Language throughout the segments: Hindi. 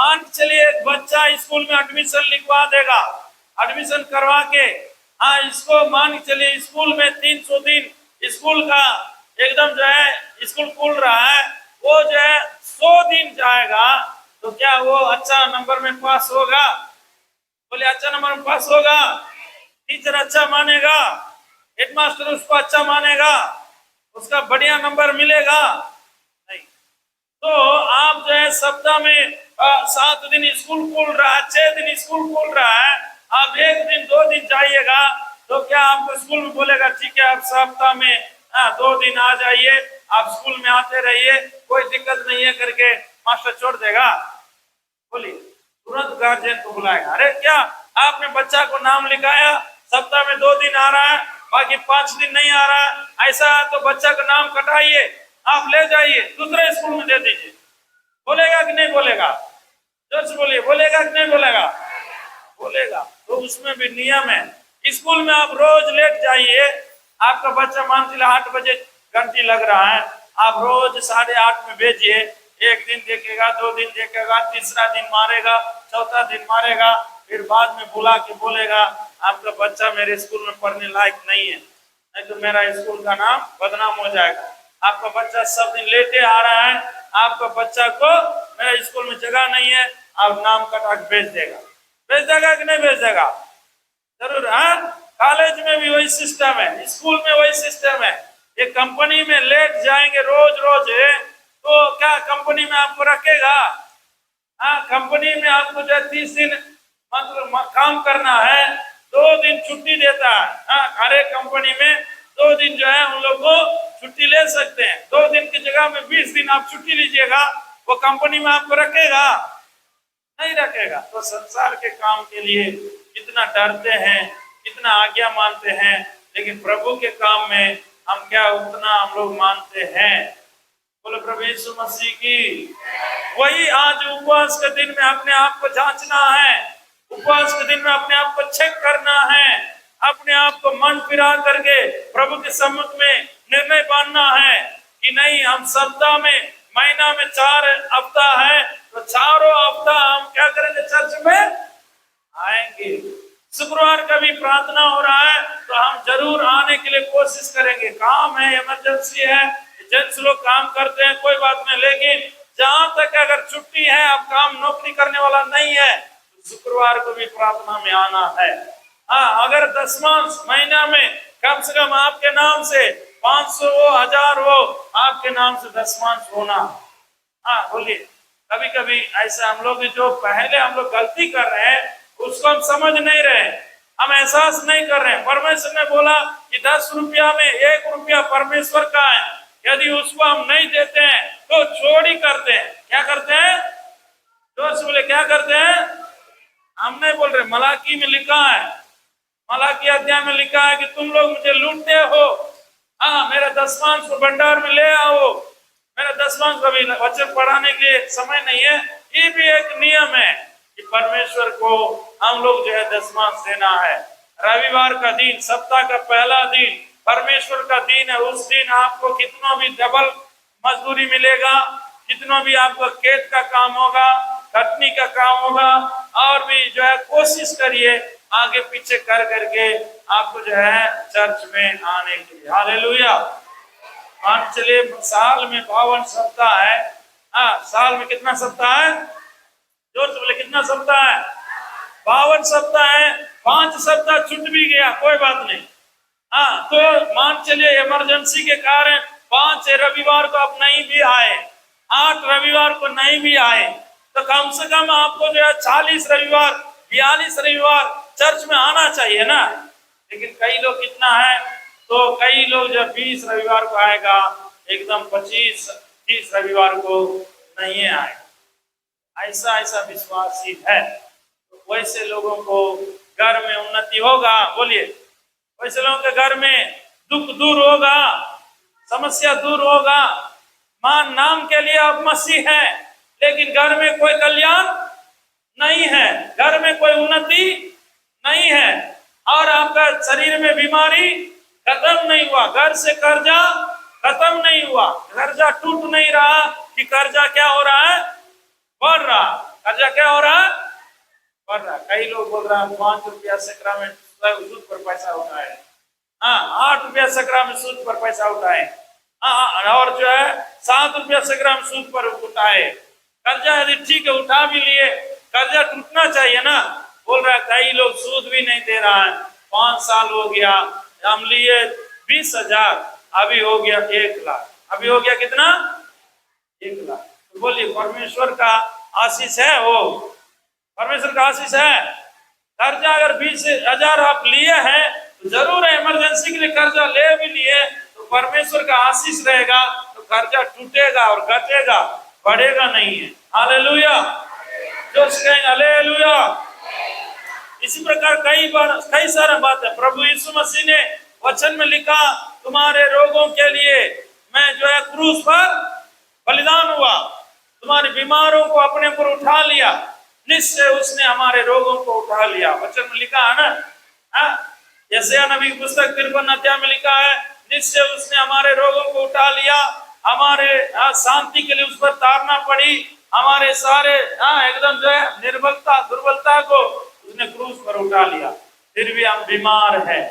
मान के चलिए एक बच्चा स्कूल में एडमिशन लिखवा देगा, एडमिशन करवा के, हाँ इसको मान के चलिए स्कूल में 300 दिन स्कूल का एकदम जो है स्कूल खुल रहा है, वो जो है 100 दिन जाएगा तो क्या वो अच्छा नंबर में पास होगा? बोले अच्छा नंबर में पास होगा? टीचर अच्छा मानेगा, हेडमास्टर उसको अच्छा मानेगा, उसका बढ़िया नंबर मिलेगा? नहीं। तो आप जो है सप्ताह में 7 दिन स्कूल खुल रहा है, 6 दिन स्कूल खुल रहा है, आप 1 दिन 2 दिन जाइएगा तो क्या आपको स्कूल में बोलेगा ठीक है आप सप्ताह में 2 दिन आ जाइए, आप स्कूल में आते रहिए, कोई दिक्कत नहीं है करके मास्टर छोड़ देगा? बोलिए, तुरंत गार्जियन को बुलाएगा। अरे क्या आपने बच्चा को नाम लिखाया, सप्ताह में 2 दिन आ रहा है, बाकी 5 दिन नहीं आ रहा है, ऐसा तो बच्चा का नाम कटाइए, आप ले जाइए दूसरे स्कूल में दे दीजिए। बोलेगा कि नहीं बोलेगा? जोर से बोलिए, बोलेगा कि नहीं बोलेगा? बोलेगा। तो उसमें भी नियम है। स्कूल में आप रोज लेट जाइए, आपका बच्चा मान लीजिए 8 बजे घंटी लग रहा है, आप रोज 8:30 में भेजिए, 1 दिन देखेगा, 2 दिन देखेगा, तीसरा दिन मारेगा, चौथा दिन मारेगा, फिर बाद में बुला के बोलेगा आपका बच्चा मेरे स्कूल में पढ़ने लायक नहीं है, नहीं तो मेरा स्कूल का नाम बदनाम हो जाएगा। आपका बच्चा सब दिन लेटे आ रहा है, आपका बच्चा को मेरे स्कूल में जगह नहीं है, आप नाम कटा के भेज देगा। भेज देगा कि नहीं भेज देगा? जरूर। हाँ, कॉलेज में भी वही सिस्टम है, स्कूल में वही सिस्टम है। एक कंपनी में लेट जाएंगे रोज रोज तो क्या कंपनी में आपको रखेगा? हाँ, कंपनी में आपको जो 30 दिन मतलब काम करना है, 2 दिन छुट्टी देता है। हाँ, हर एक कंपनी में 2 दिन जो है उन लोग को छुट्टी ले सकते हैं। 2 दिन की जगह में 20 दिन आप छुट्टी लीजिएगा, वो कंपनी में आपको रखेगा? नहीं रखेगा। तो संसार के काम के लिए कितना डरते हैं, कितना आज्ञा मानते हैं, लेकिन प्रभु के काम में हम क्या उतना हम लोग मानते हैं? बोलो प्रभु यीशु मसीह की। वही आज उपवास के दिन में अपने आप को जांचना है, उपवास के दिन में अपने आप को चेक करना है, अपने आप को मन फिरा करके प्रभु के सम्मुख में निर्णय बांधना है कि नहीं, हम सप्ताह में, महीना में 4 हफ्ता है तो चारों हफ्ता हम क्या करेंगे? चर्च में आएंगे। शुक्रवार का भी प्रार्थना हो रहा है तो हम जरूर आने के लिए कोशिश करेंगे। काम है, इमरजेंसी है, जेंट्स लोग काम करते हैं, कोई बात नहीं, लेकिन जहां तक अगर छुट्टी है, अब काम नौकरी करने वाला नहीं है, तो शुक्रवार को भी प्रार्थना में आना है। हाँ, अगर दशमांश महीना में कम से कम आपके नाम से 500 हो, 1000 हो, आपके नाम से दशमांश होना। हाँ बोलिए। कभी कभी ऐसा हम लोग जो पहले हम लोग गलती कर रहे हैं उसको हम समझ नहीं रहे, हम एहसास नहीं कर रहे हैं। परमेश्वर ने बोला कि 10 रुपया में 1 रुपया परमेश्वर का है, यदि उसको हम नहीं देते हैं तो चोरी करते हैं। क्या करते हैं? जोर से बोले, क्या करते हैं? हम नहीं बोल रहे, मलाकी में लिखा है, मलाकी अध्याय में लिखा है कि तुम लोग मुझे लूटते हो। हाँ, मेरे दशमांश को भंडार में ले आओ। मेरे दशमांश को भी वचन पढ़ाने के लिए समय नहीं है। ये भी एक नियम है कि परमेश्वर को हम लोग जो है दशमांश देना है। रविवार का दिन, सप्ताह का पहला दिन परमेश्वर का दिन है। उस दिन आपको कितना भी डबल मजदूरी मिलेगा, कितना भी आपका खेत का काम होगा, कटनी का काम होगा, और भी जो है कोशिश करिए आगे पीछे कर करके आपको जो है चर्च में आने के लिए। हालेलुया। मान चलिए साल में 52 सप्ताह है। हाँ, साल में कितना सप्ताह है? जोर से बोले, कितना सप्ताह है? 52 सप्ताह है। 5 सप्ताह छूट भी गया, कोई बात नहीं। हाँ, तो मान चलिए इमरजेंसी के कारण 5 रविवार को आप नहीं भी आए, 8 रविवार को नहीं भी आए, तो कम से कम आपको जो है 40 रविवार, 42 रविवार चर्च में आना चाहिए ना। लेकिन कई लोग कितना है, तो कई लोग जब 20 रविवार को आएगा, एकदम 25-30 रविवार को नहीं आएगा। ऐसा विश्वासी है। तो वैसे लोगों को घर में उन्नति होगा। बोलिए, वैसे लोगों के घर में दुख दूर होगा, समस्या दूर होगा। मान नाम के लिए आप मसीह हैं, लेकिन घर में कोई कल्याण नहीं है, घर में कोई उन्नति नहीं है, और आपका शरीर में बीमारी खत्म नहीं हुआ, घर से कर्जा खत्म नहीं हुआ, कर्जा टूट नहीं रहा कि कर्जा क्या हो रहा है? बढ़ रहा। कर्जा क्या हो रहा है? बढ़ रहा। कई लोग बोल रहा है 5 रुपया सैकड़ा में सूद पर पैसा उठाए, हाँ 8 रुपया सैकड़ा में सूद पर पैसा उठाए, हाँ और जो है 7 रुपया सैकड़ा में सूद पर उठाए। कर्जा यदि ठीक है उठा भी लिए, कर्जा टूटना चाहिए ना। बोल रहा है कई लोग सूद भी नहीं दे रहा है, 5 साल हो गया, हम लिए 20,000, अभी हो गया 1 लाख, अभी हो गया कितना? 1 लाख। तो बोलिए परमेश्वर का आशीष है? वो परमेश्वर का आशीष है। कर्जा अगर 20,000 आप लिए हैं तो जरूर है, इमरजेंसी के लिए कर्जा ले भी लिए तो परमेश्वर का आशीष रहेगा, तो कर्जा टूटेगा और घटेगा, बढ़ेगा नहीं है। हालेलुया, जो कहेंगे हालेलुया। इसी प्रकार कई सारा बात है प्रभु यीशु मसीह ने वचन में लिखा, तुम्हारे रोगों के लिए मैं जो है क्रूस पर बलिदान हुआ, तुम्हारे बीमारों को अपने पर उठा लिया, निश्चय उसने हमारे रोगों को उठा लिया। वचन में लिखा है ना, यशायाह नबी की पुस्तक 53 अध्याय में लिखा है, निश्चय उसने हमारे रोगों को उठा लिया, हमारे शांति के लिए उस पर तारना पड़ी, हमारे सारे एकदम जो है निर्बलता दुर्बलता को उसने क्रूस पर उठा लिया। फिर भी हम बीमार है,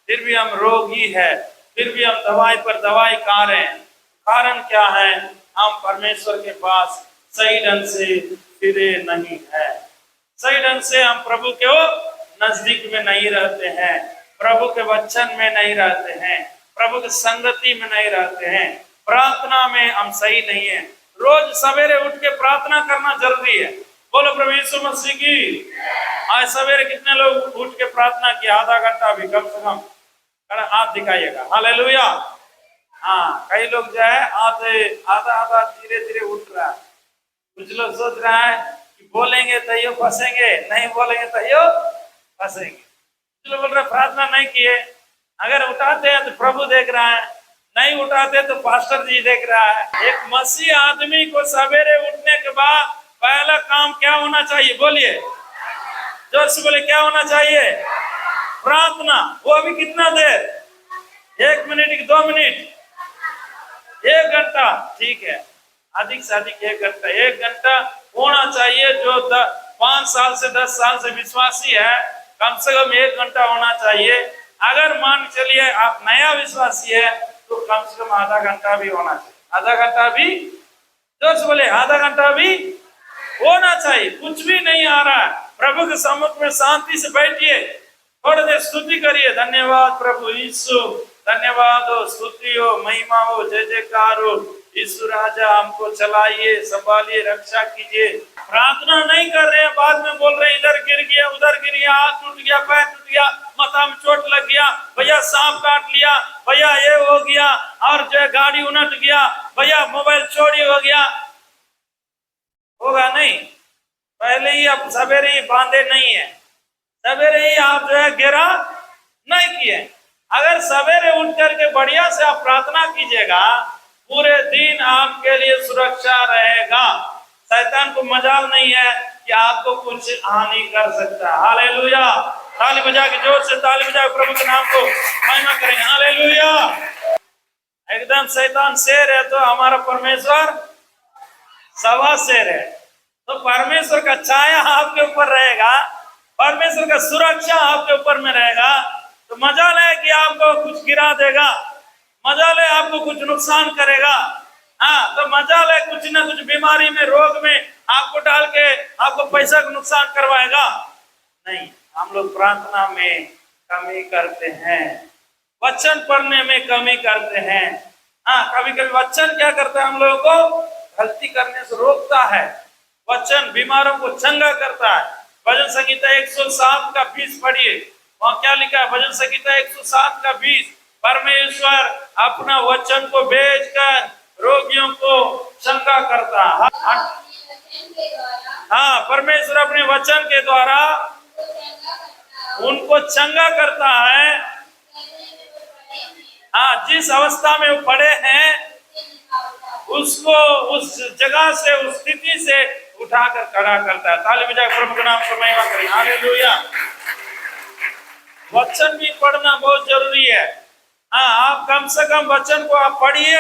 फिर भी हम रोगी है, फिर भी हम दवाई पर दवाई खा रहे हैं। कारण क्या है? हम परमेश्वर के पास सही ढंग से फिरे नहीं है, सही ढंग से हम प्रभु के नजदीक में नहीं रहते हैं, प्रभु के वचन में नहीं रहते हैं, प्रभु की संगति में नहीं रहते हैं, प्रार्थना में हम सही नहीं है। रोज सवेरे उठ के प्रार्थना करना जरूरी है। बोलो प्रभु यीशु मसीह की। आज सवेरे कितने लोग उठ के प्रार्थना किया? आधा घंटा भी कम से कम हाथ दिखाइएगा। हालेलुया। हाँ, कई लोग जो है आधा धीरे धीरे उठ रहा है। कुछ लोग सोच रहा है कि बोलेंगे तो यो फंसेंगे, नहीं बोलेंगे तो यो फंसेंगे। कुछ लोग बोल रहे प्रार्थना नहीं किए, अगर उठाते हैं तो प्रभु देख रहा है, नहीं उठाते तो पास्टर जी देख रहा है। एक मसीह आदमी को सवेरे उठने के बाद पहला काम क्या होना चाहिए? बोलिए जोर से, बोले क्या होना चाहिए? प्रार्थना। वो अभी कितना देर? 1 मिनट कि 2 मिनट? 1 घंटा, ठीक है, अधिक से अधिक 1 घंटा। 1 घंटा होना चाहिए। जो 5 साल से 10 साल से विश्वासी है, कम से कम 1 घंटा होना चाहिए। अगर मान चलिए आप नया विश्वासी है तो कम से कम आधा घंटा भी होना चाहिए। आधा घंटा भी, जोर से बोले आधा घंटा भी होना चाहिए। कुछ भी नहीं आ रहा है, प्रभु के सम्मुख में शांति से बैठिए, थोड़ी देर स्तुति करिए। धन्यवाद प्रभु यीशु, धन्यवाद हो, स्तुति हो, महिमा हो, जय जयकार हो। यीशु राजा हमको चलाइए, संभालिए, रक्षा कीजिए। प्रार्थना नहीं कर रहे हैं, बाद में बोल रहे हैं इधर गिर गया, उधर गिर गया, हाथ टूट गया, पैर टूट गया, माथा में चोट लग गया, भैया सांप काट लिया, भैया ये हो गया, और जो है गाड़ी उलट गया, भैया मोबाइल चोरी हो गया। होगा नहीं, पहले ही आप सवेरे ही बांधे नहीं है, सवेरे ही आप जो है गिरा नहीं किए। अगर सवेरे उठ करके बढ़िया से आप प्रार्थना कीजिएगा, पूरे दिन आपके लिए सुरक्षा रहेगा। शैतान को मजाल नहीं है कि आपको कुछ हानि कर सकता है। हालेलुया। ताली बजा के, जोर से ताली बजा के प्रभु के नाम को महिमा करेंगे। हालेलुया। एकदम शैतान शेर है तो हमारा परमेश्वर सवा शेर है। तो परमेश्वर का छाया आपके ऊपर रहेगा, परमेश्वर का सुरक्षा आपके ऊपर में रहेगा। तो मजाल है कि आपको कुछ गिरा देगा, मजाल है आपको कुछ नुकसान करेगा, हाँ तो मजाल है कुछ ना कुछ बीमारी में, रोग में आपको डाल के आपको पैसा का नुकसान करवाएगा। नहीं, हम लोग प्रार्थना में कमी करते हैं, वचन पढ़ने में कमी करते हैं। हाँ, कभी कभी वचन क्या करता है, हम लोगों को गलती करने से रोकता है। वचन बीमारों को चंगा करता है। भजन संहिता 107 का 20 पढ़िए, वहाँ क्या लिखा है? भजन संहिता 107 का 20, परमेश्वर अपना वचन को भेजकर रोगियों को चंगा करता है। हाँ, परमेश्वर अपने वचन के द्वारा उनको चंगा करता है। हाँ, जिस अवस्था में वो पड़े हैं उसको उस जगह से, उस स्थिति से उठाकर खड़ा करता है। ताली बजा प्रभु के नाम को महिमा करें। हालेलुया। वचन भी पढ़ना बहुत जरूरी है। हाँ, आप कम से कम वचन को आप पढ़िए।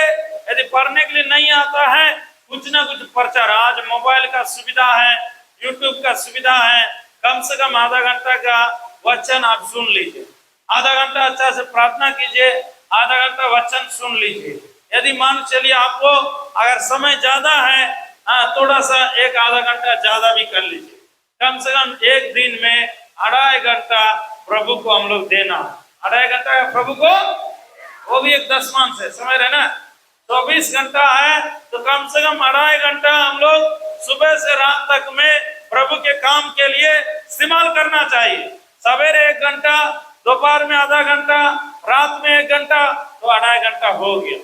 यदि पढ़ने के लिए नहीं आता है, कुछ ना कुछ प्रचार, आज मोबाइल का सुविधा है, यूट्यूब का सुविधा है, कम से कम आधा घंटा का वचन आप सुन लीजिए, आधा घंटा अच्छा से प्रार्थना कीजिए, आधा घंटा वचन सुन लीजिए। यदि मान चलिए आपको अगर समय ज्यादा है, थोड़ा सा एक आधा घंटा ज्यादा भी कर लीजिए। कम से कम एक दिन में 2.5 घंटा प्रभु को हम लोग देना, 2.5 घंटा प्रभु को, वो भी एक दशमान से, समझ रहे ना, 24 घंटा है तो कम से कम 2.5 घंटा हम लोग सुबह से रात तक में प्रभु के काम के लिए इस्तेमाल करना चाहिए। सवेरे 1 घंटा, दोपहर में आधा घंटा, रात में 1 घंटा, तो 2.5 घंटा हो गया।